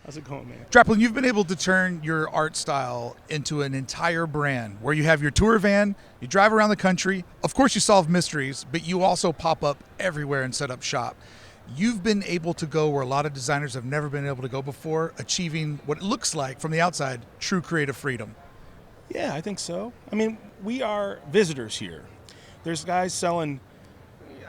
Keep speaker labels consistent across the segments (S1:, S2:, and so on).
S1: How's it going, man?
S2: Draplin, you've been able to turn your art style into an entire brand where you have your tour van, you drive around the country. Of course, you solve mysteries, but you also pop up everywhere and set up shop. You've been able to go where a lot of designers have never been able to go before, achieving what it looks like from the outside, true creative freedom.
S1: Yeah, I think so. I mean, we are visitors here. There's guys selling,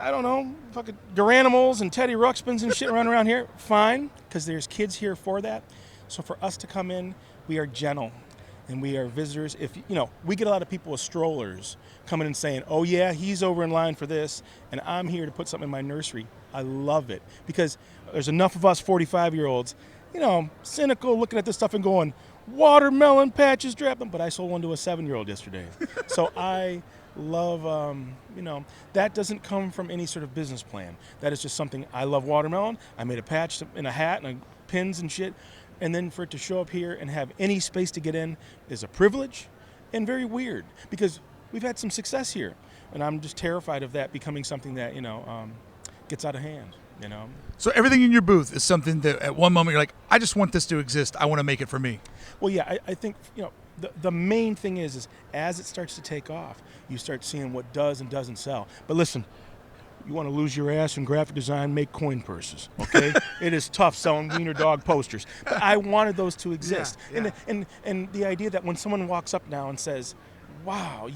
S1: I don't know, fucking Garanimals and Teddy Ruxpins and shit running around here. Fine, because there's kids here for that. So for us to come in, we are gentle and we are visitors. If we get a lot of people with strollers coming and saying, "Oh yeah, he's over in line for this, and I'm here to put something in my nursery." I love it because there's enough of us 45-year-olds, cynical, looking at this stuff and going, "Watermelon patches, drop them." But I sold one to a 7-year-old yesterday, so I love, that doesn't come from any sort of business plan. That is just something. I love watermelon. I made a patch in a hat and pins and shit. And then for it to show up here and have any space to get in is a privilege and very weird because we've had some success here. And I'm just terrified of that becoming something that, gets out of hand,
S2: So everything in your booth is something that at one moment you're like, I just want this to exist. I want to make it for me.
S1: Well, yeah, I think, the main thing is as it starts to take off, you start seeing what does and doesn't sell. But listen, you want to lose your ass in graphic design, make coin purses, okay? It is tough selling wiener dog posters. But I wanted those to exist.
S2: Yeah.
S1: And the idea that when someone walks up now and says, "Wow,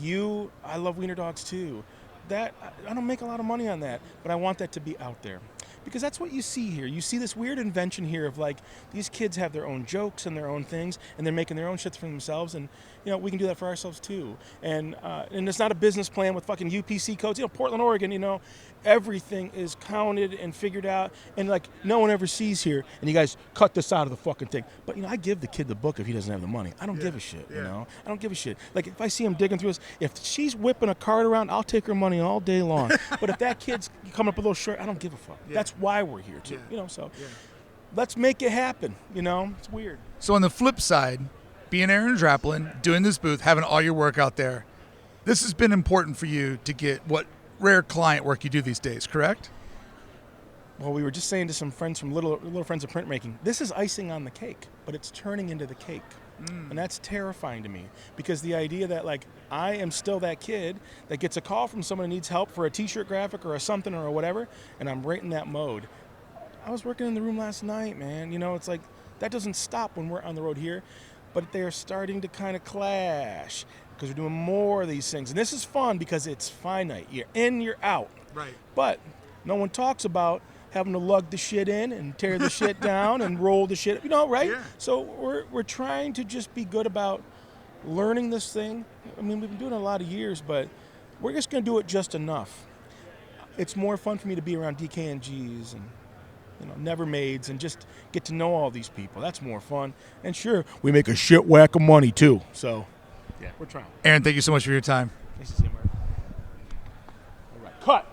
S1: I love wiener dogs too," that I don't make a lot of money on that, but I want that to be out there. Because that's what you see here. You see this weird invention here of like these kids have their own jokes and their own things, and they're making their own shit for themselves. And we can do that for ourselves too. And it's not a business plan with fucking UPC codes. Portland, Oregon. Everything is counted and figured out, and like no one ever sees here. And you guys cut this out of the fucking thing. But I give the kid the book if he doesn't have the money. I don't give a shit. I don't give a shit. Like if I see him digging through this, if she's whipping a cart around, I'll take her money all day long. But if that kid's coming up with a little shirt, I don't give a fuck. That's why we're here too. Let's make it happen. It's weird.
S2: So on the flip side, being Aaron Draplin, doing this booth, having all your work out there, this has been important for you to get what rare client work you do these days, correct?
S1: Well, we were just saying to some friends from Little Friends of Printmaking, this is icing on the cake, but it's turning into the cake. And that's terrifying to me because the idea that like I am still that kid that gets a call from someone who needs help for a t-shirt graphic or a something or whatever, and I'm right in that mode. I was working in the room last night, man. It's like that doesn't stop when we're on the road here, but they're starting to kind of clash because we're doing more of these things. And this is fun because it's finite. You're in, you're out.
S2: Right.
S1: But no one talks about having to lug the shit in and tear the shit down and roll the shit, right?
S2: Yeah.
S1: So we're trying to just be good about learning this thing. I mean, we've been doing it a lot of years, but we're just going to do it just enough. It's more fun for me to be around DKNGs and never maids and just get to know all these people. That's more fun. And sure, we make a shit whack of money too. So, yeah, we're trying.
S2: Aaron, thank you so much for your time.
S1: Nice to see you, Mark. All right, cut.